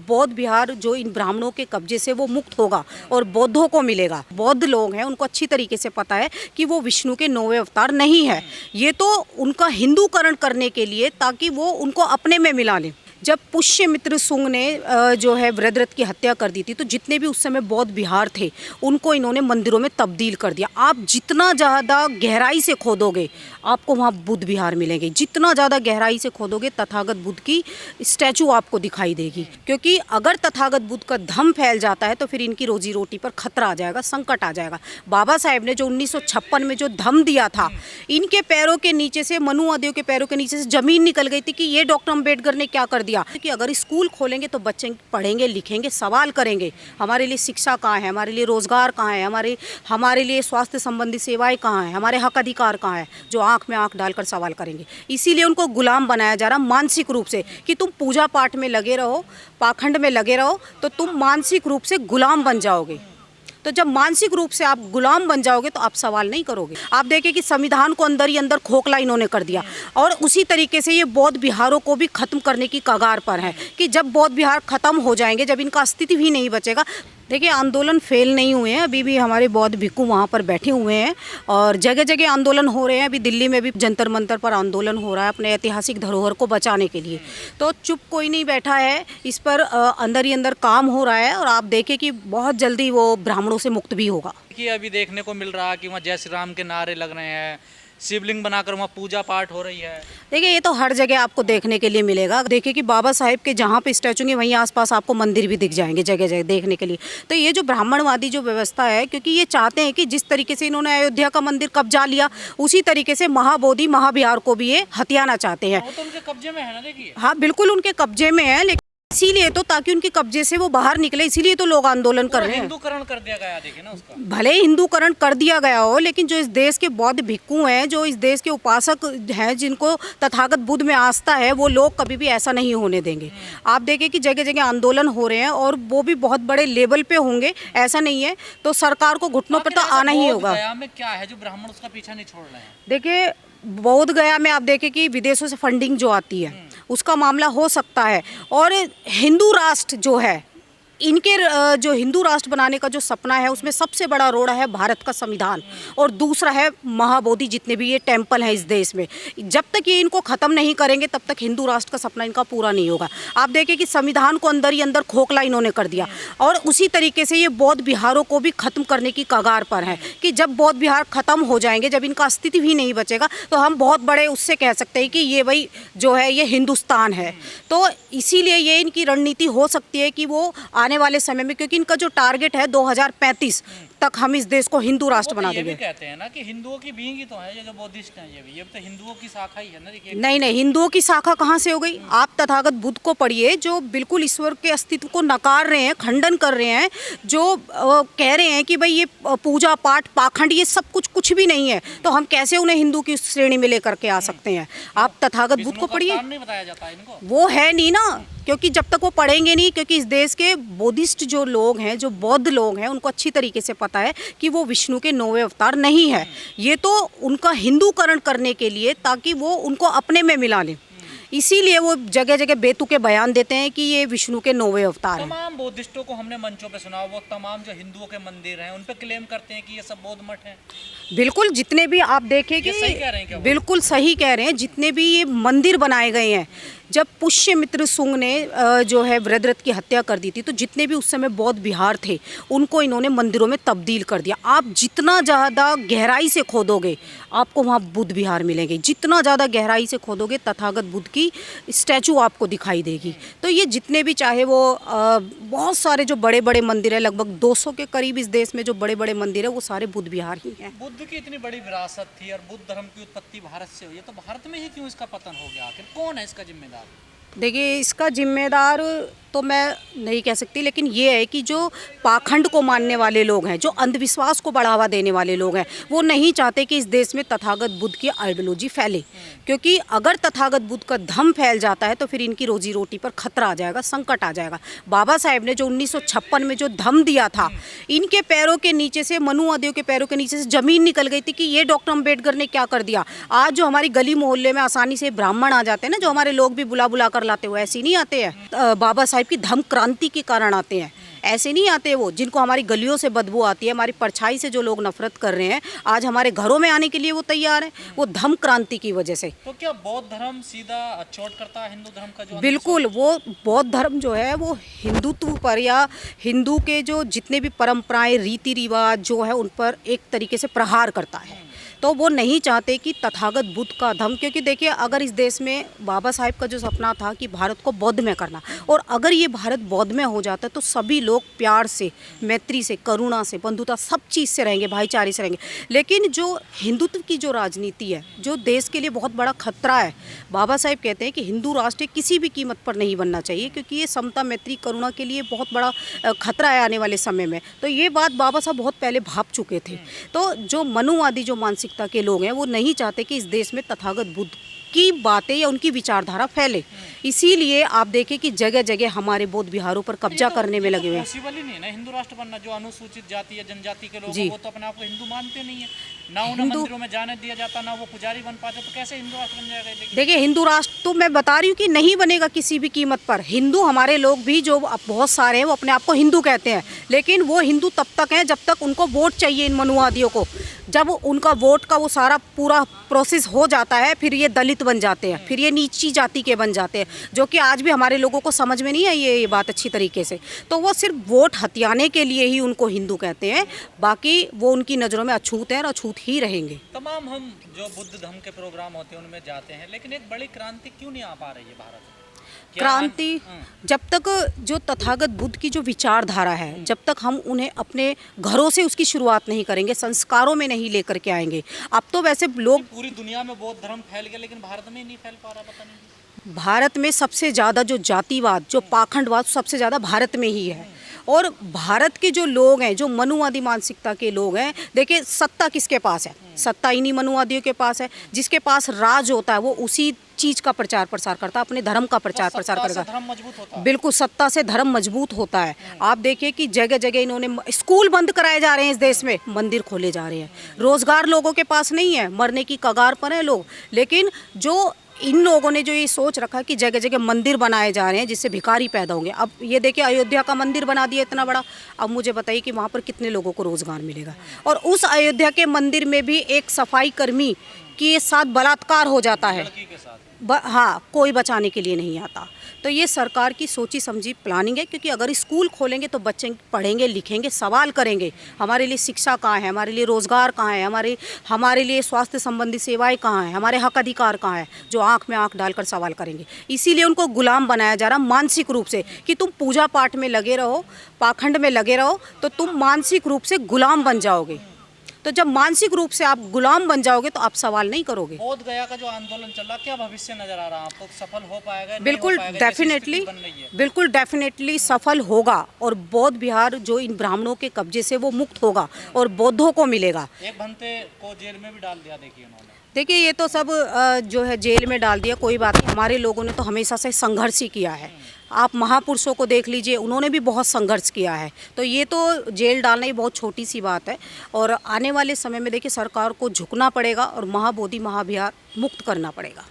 बौद्ध विहार जो इन ब्राह्मणों के कब्जे से वो मुक्त होगा और बौद्धों को मिलेगा। बौद्ध लोग हैं, उनको अच्छी तरीके से पता है कि वो विष्णु के 9वें अवतार नहीं है। ये तो उनका हिंदूकरण करने के लिए, ताकि वो उनको अपने में मिला लें। जब पुष्यमित्र सुंग ने जो है वृद्धरथ की हत्या कर दी थी, तो जितने भी उस समय बौद्ध विहार थे उनको इन्होंने मंदिरों में तब्दील कर दिया। आप जितना ज़्यादा गहराई से खोदोगे आपको वहाँ बुद्ध विहार मिलेंगे। जितना ज़्यादा गहराई से खोदोगे तथागत बुद्ध की स्टैचू आपको दिखाई देगी। क्योंकि अगर तथागत बुद्ध का धम्म फैल जाता है तो फिर इनकी रोजी रोटी पर खतरा आ जाएगा, संकट आ जाएगा। बाबा साहेब ने जो 1956 में जो धम्म दिया था, इनके पैरों के नीचे से, मनु आदियों के पैरों के नीचे से ज़मीन निकल गई थी कि ये डॉक्टर अम्बेडकर ने क्या कर दिया कि अगर स्कूल खोलेंगे तो बच्चे पढ़ेंगे, लिखेंगे, सवाल करेंगे, हमारे लिए शिक्षा कहाँ है, हमारे लिए रोजगार कहाँ है, हमारे लिए स्वास्थ्य संबंधी सेवाएं कहाँ है, हमारे हक अधिकार कहाँ है, जो आंख में आंख डालकर सवाल करेंगे। इसीलिए उनको गुलाम बनाया जा रहा मानसिक रूप से कि तुम पूजा पाठ में लगे रहो, पाखंड में लगे रहो, तो तुम मानसिक रूप से गुलाम बन जाओगे। तो जब मानसिक रूप से आप गुलाम बन जाओगे तो आप सवाल नहीं करोगे। आप देखें कि संविधान को अंदर ही अंदर खोखला इन्होंने कर दिया, और उसी तरीके से ये बौद्ध विहारों को भी खत्म करने की कगार पर है कि जब बौद्ध विहार खत्म हो जाएंगे, जब इनका अस्तित्व ही नहीं बचेगा। देखिए, आंदोलन फेल नहीं हुए हैं, अभी भी हमारे बौद्ध भिक्खु वहाँ पर बैठे हुए हैं और जगह जगह आंदोलन हो रहे हैं। अभी दिल्ली में भी जंतर मंतर पर आंदोलन हो रहा है अपने ऐतिहासिक धरोहर को बचाने के लिए। तो चुप कोई नहीं बैठा है, इस पर अंदर ही अंदर काम हो रहा है, और आप देखें कि बहुत जल्दी वो ब्राह्मणों से मुक्त भी होगा। देखिए, अभी देखने को मिल रहा है कि वहाँ जय श्री राम के नारे लग रहे हैं, शिवलिंग बनाकर वहाँ पूजा पाठ हो रही है। देखिए, ये तो हर जगह आपको देखने के लिए मिलेगा। देखिए कि बाबा साहेब के जहाँ पे स्टैचू हैं वहीं आसपास आपको मंदिर भी दिख जाएंगे जगह जगह देखने के लिए। तो ये जो ब्राह्मणवादी जो व्यवस्था है, क्योंकि ये चाहते हैं कि जिस तरीके से इन्होंने अयोध्या का मंदिर कब्जा लिया, उसी तरीके से महाबोधि महाविहार को भी ये हथियाना चाहते हैं। वो तो उनके कब्जे में है ना, देखिए। हाँ, बिल्कुल उनके कब्जे में है, लेकिन इसीलिए तो ताकि उनके कब्जे से वो बाहर निकले, इसीलिए तो लोग आंदोलन कर रहे हैं। हिंदूकरण कर दिया गया, देखिए ना उसका। भले ही हिंदूकरण कर दिया गया हो, लेकिन जो इस देश के बौद्ध भिक्खु हैं, जो इस देश के उपासक हैं, जिनको तथागत बुद्ध में आस्था है, वो लोग कभी भी ऐसा नहीं होने देंगे। आप देखें कि जगह जगह आंदोलन हो रहे हैं और वो भी बहुत बड़े लेवल पे होंगे, ऐसा नहीं है। तो सरकार को घुटनों पर तो आना ही होगा। गया में क्या है जो ब्राह्मण उसका पीछा नहीं छोड़ रहे हैं? देखिए, बोध गया में आप देखें कि विदेशों से फंडिंग जो आती है उसका मामला हो सकता है, और हिंदू राष्ट्र जो है, इनके जो हिंदू राष्ट्र बनाने का जो सपना है उसमें सबसे बड़ा रोड़ा है भारत का संविधान, और दूसरा है महाबोधि, जितने भी ये टेम्पल हैं इस देश में। जब तक ये इनको ख़त्म नहीं करेंगे तब तक हिंदू राष्ट्र का सपना इनका पूरा नहीं होगा। आप देखें कि संविधान को अंदर ही अंदर खोखला इन्होंने कर दिया, और उसी तरीके से ये बौद्ध विहारों को भी ख़त्म करने की कगार पर है कि जब बौद्ध विहार ख़त्म हो जाएंगे, जब इनका अस्तित्व ही नहीं बचेगा, तो हम बहुत बड़े उससे कह सकते हैं कि ये भाई जो है ये हिंदुस्तान है। तो इसीलिए ये इनकी रणनीति हो सकती है कि वो आने वाले समय में, क्योंकि इनका जो टारगेट है 2035 तक हम इस देश को हिंदू राष्ट्र बना देंगे। ये भी कहते हैं ना कि हिंदुओं की बीइंग ही तो है ये जो बौद्धिस्ट हैं, ये तो हिंदुओं की शाखा ही है ना। देखिए, नहीं नहीं, हिंदुओं की शाखा कहाँ से हो गई? आप तथागत बुद्ध को पढ़िए, जो बिल्कुल ईश्वर के अस्तित्व को नकार रहे हैं, खंडन कर रहे हैं, जो कह रहे हैं कि भाई ये पूजा पाठ पाखंड ये सब कुछ भी नहीं है, तो हम कैसे उन्हें हिंदू की श्रेणी में लेकर के आ सकते हैं? आप तथागत बुद्ध को पढ़िए, नहीं बताया जाता इनको, वो है नहीं ना, क्योंकि जब तक वो पढ़ेंगे नहीं, क्योंकि इस देश के बुद्धिस्ट जो लोग हैं, जो बौद्ध लोग हैं, उनको अच्छी तरीके से पता है कि वो विष्णु के 9वें अवतार नहीं है। ये तो उनका हिंदूकरण करने के लिए, ताकि वो उनको अपने में मिला लें, इसीलिए वो जगह जगह बेतुके बयान देते हैं कि ये विष्णु के 9वें अवतार हैं। तमाम बौद्धिस्टों को हमने मंचों पे सुना, वो तमाम जो हिंदुओं के मंदिर हैं उन पे क्लेम करते हैं कि ये सब बौद्ध मठ हैं। बिल्कुल, जितने भी आप देखें कि सही कह रहे हैं क्या? बिल्कुल सही कह रहे हैं। जितने भी ये मंदिर बनाए गए हैं, जब पुष्यमित्र सुंग ने जो है वृद्धरथ की हत्या कर दी थी, तो जितने भी उस समय बौद्ध विहार थे उनको इन्होंने मंदिरों में तब्दील कर दिया। आप जितना ज़्यादा गहराई से खोदोगे आपको वहाँ बुद्ध विहार मिलेंगे। जितना ज़्यादा गहराई से खोदोगे तथागत बुद्ध की स्टैचू आपको दिखाई देगी। तो ये जितने भी, चाहे वो बहुत सारे जो बड़े बड़े मंदिर हैं, लगभग 200 के करीब इस देश में जो बड़े बड़े मंदिर हैं, वो सारे बुद्ध विहार ही हैं। बुद्ध की इतनी बड़ी विरासत थी और बुद्ध धर्म की उत्पत्ति भारत से हुई है, तो भारत में ही क्यों इसका पतन हो गया? आखिर कौन है इसका जिम्मेदार? देखिए, इसका जिम्मेदार तो मैं नहीं कह सकती, लेकिन ये है कि जो पाखंड को मानने वाले लोग हैं, जो अंधविश्वास को बढ़ावा देने वाले लोग हैं, वो नहीं चाहते कि इस देश में तथागत बुद्ध की आइडियोलॉजी फैले। क्योंकि अगर तथागत बुद्ध का धम्म फैल जाता है तो फिर इनकी रोजी रोटी पर खतरा आ जाएगा, संकट आ जाएगा। बाबा साहेब ने जो 1956 में जो धम्म दिया था, इनके पैरों के नीचे से, मनु आदियों के पैरों के नीचे से ज़मीन निकल गई थी कि ये डॉक्टर अम्बेडकर ने क्या कर दिया। आज जो हमारी गली मोहल्ले में आसानी से ब्राह्मण आ जाते हैं ना, जो हमारे लोग भी बुला बुला कर लाते हो, ऐसे नहीं आते हैं। बाबा साहेब की धम्म क्रांति के कारण आते हैं, ऐसे नहीं आते वो। जिनको हमारी गलियों से बदबू आती है, हमारी परछाई से जो लोग नफरत कर रहे हैं, आज हमारे घरों में आने के लिए वो तैयार हैं, वो धम्म क्रांति की वजह से। तो क्या बौद्ध धर्म सीधा चोट करता है हिंदू धर्म का जो बिल्कुल, वो बौद्ध धर्म जो है वो हिंदुत्व पर या हिंदू के जो जितने भी परंपराएं रीति रिवाज जो है उन पर एक तरीके से प्रहार करता है। तो वो नहीं चाहते कि तथागत बुद्ध का धर्म, क्योंकि देखिए अगर इस देश में बाबा साहेब का जो सपना था कि भारत को बौद्ध में करना, और अगर ये भारत बौद्ध में हो जाता तो सभी लोग प्यार से, मैत्री से, करुणा से, बंधुता, सब चीज़ से रहेंगे, भाईचारे से रहेंगे। लेकिन जो हिंदुत्व की जो राजनीति है, जो देश के लिए बहुत बड़ा खतरा है, बाबा साहेब कहते हैं कि हिंदू राष्ट्र किसी भी कीमत पर नहीं बनना चाहिए, क्योंकि ये समता, मैत्री, करुणा के लिए बहुत बड़ा खतरा है आने वाले समय में। तो ये बात बाबा साहब बहुत पहले भाप चुके थे। तो जो मनुवादी जो मानसिकता के लोग हैं वो नहीं चाहते कि इस देश में तथागत बुद्ध की बातें या उनकी विचारधारा फैले। इसीलिए आप देखें कि जगह जगह हमारे बौद्ध विहारों पर कब्जा करने में लगे हुए हैं। पॉसिबल ही नहीं है ना हिंदू राष्ट्र बनना। जो अनुसूचित जाति या जनजाति के लोग जी। हैं वो तो अपने आप को हिंदू मानते नहीं है, ना उन्हें मंदिरों में जाने दिया जाता, ना वो पुजारी बन पाते, तो कैसे हिंदू राष्ट्र बन जाएगा? देखिए हिंदू राष्ट्र तो मैं बता रही हूँ कि नहीं बनेगा किसी भी कीमत पर। हिंदू हमारे लोग भी जो अब बहुत सारे हैं वो अपने आप को हिंदू कहते हैं, लेकिन वो हिंदू तब तक हैं जब तक उनको वोट चाहिए इन मनुवादियों को। जब उनका वोट का वो सारा पूरा प्रोसेस हो जाता है, फिर ये दलित बन जाते हैं, फिर ये नीची जाति के बन जाते हैं, जो कि आज भी हमारे लोगों को समझ में नहीं आई ये बात अच्छी तरीके से। तो वो सिर्फ वोट हथियाने के लिए ही उनको हिंदू कहते हैं, बाकी वो उनकी नज़रों में अछूत हैं और अछूत ही रहेंगे। तमाम हम जो बुद्ध धर्म के प्रोग्राम होते हैं उनमें जाते हैं, लेकिन एक बड़ी क्रांति क्यों नहीं आ पा रही है भारत में? क्रांति जब तक जो तथागत बुद्ध की जो विचारधारा है, जब तक हम उन्हें अपने घरों से उसकी शुरुआत नहीं करेंगे, संस्कारों में नहीं लेकर के आएंगे। अब तो वैसे लोग पूरी दुनिया में बौद्ध धर्म फैल गया, लेकिन भारत में ही नहीं फैल पा रहा, पता नहीं। भारत में सबसे ज़्यादा जो जातिवाद, जो पाखंडवाद, सबसे ज़्यादा भारत में ही है। और भारत के जो लोग हैं, जो मनुवादी मानसिकता के लोग हैं, देखिए सत्ता किसके पास है? सत्ता इन्हीं मनुवादियों के पास है। जिसके पास राज होता है वो उसी चीज़ का प्रचार प्रसार करता है, अपने धर्म का प्रचार प्रसार करेगा। धर्म मजबूत होता है। बिल्कुल, सत्ता से धर्म मजबूत होता है। आप देखिए कि जगह जगह इन्होंने स्कूल बंद कराए जा रहे हैं, इस देश में मंदिर खोले जा रहे हैं। रोजगार लोगों के पास नहीं है, मरने की कगार पर हैं लोग। लेकिन जो इन लोगों ने जो ये सोच रखा कि जगह जगह मंदिर बनाए जा रहे हैं जिससे भिखारी पैदा होंगे। अब ये देखिए अयोध्या का मंदिर बना दिया इतना बड़ा, अब मुझे बताइए कि वहाँ पर कितने लोगों को रोजगार मिलेगा। और उस अयोध्या के मंदिर में भी एक सफाई कर्मी के साथ बलात्कार हो जाता है, लड़की के साथ। हाँ, कोई बचाने के लिए नहीं आता। तो ये सरकार की सोची समझी प्लानिंग है, क्योंकि अगर स्कूल खोलेंगे तो बच्चे पढ़ेंगे, लिखेंगे, सवाल करेंगे हमारे लिए शिक्षा कहाँ है, हमारे लिए रोज़गार कहाँ है, हमारे लिए स्वास्थ्य संबंधी सेवाएं कहाँ हैं, हमारे हक अधिकार कहाँ है, जो आँख में आँख डालकर सवाल करेंगे। इसीलिए उनको गुलाम बनाया जा रहा मानसिक रूप से कि तुम पूजा पाठ में लगे रहो, पाखंड में लगे रहो, तो तुम मानसिक रूप से गुलाम बन जाओगे। तो जब मानसिक रूप से आप गुलाम बन जाओगे तो आप सवाल नहीं करोगे। बोध गया का जो आंदोलन चल रहा, क्या भविष्य नजर आ रहा है आपको? सफल हो पाएगा? बिल्कुल डेफिनेटली, बिल्कुल डेफिनेटली सफल होगा। और बौद्ध विहार जो इन ब्राह्मणों के कब्जे से वो मुक्त होगा और बौद्धों को मिलेगा। एक भंते को जेल में भी डाल दिया, देखिए उन्होंने। देखिए ये तो सब जो है जेल में डाल दिया, कोई बात नहीं। हमारे लोगों ने तो हमेशा से संघर्ष ही किया है। आप महापुरुषों को देख लीजिए, उन्होंने भी बहुत संघर्ष किया है। तो ये तो जेल डालना ही बहुत छोटी सी बात है। और आने वाले समय में देखिए सरकार को झुकना पड़ेगा और महाबोधि महाविहार मुक्त करना पड़ेगा।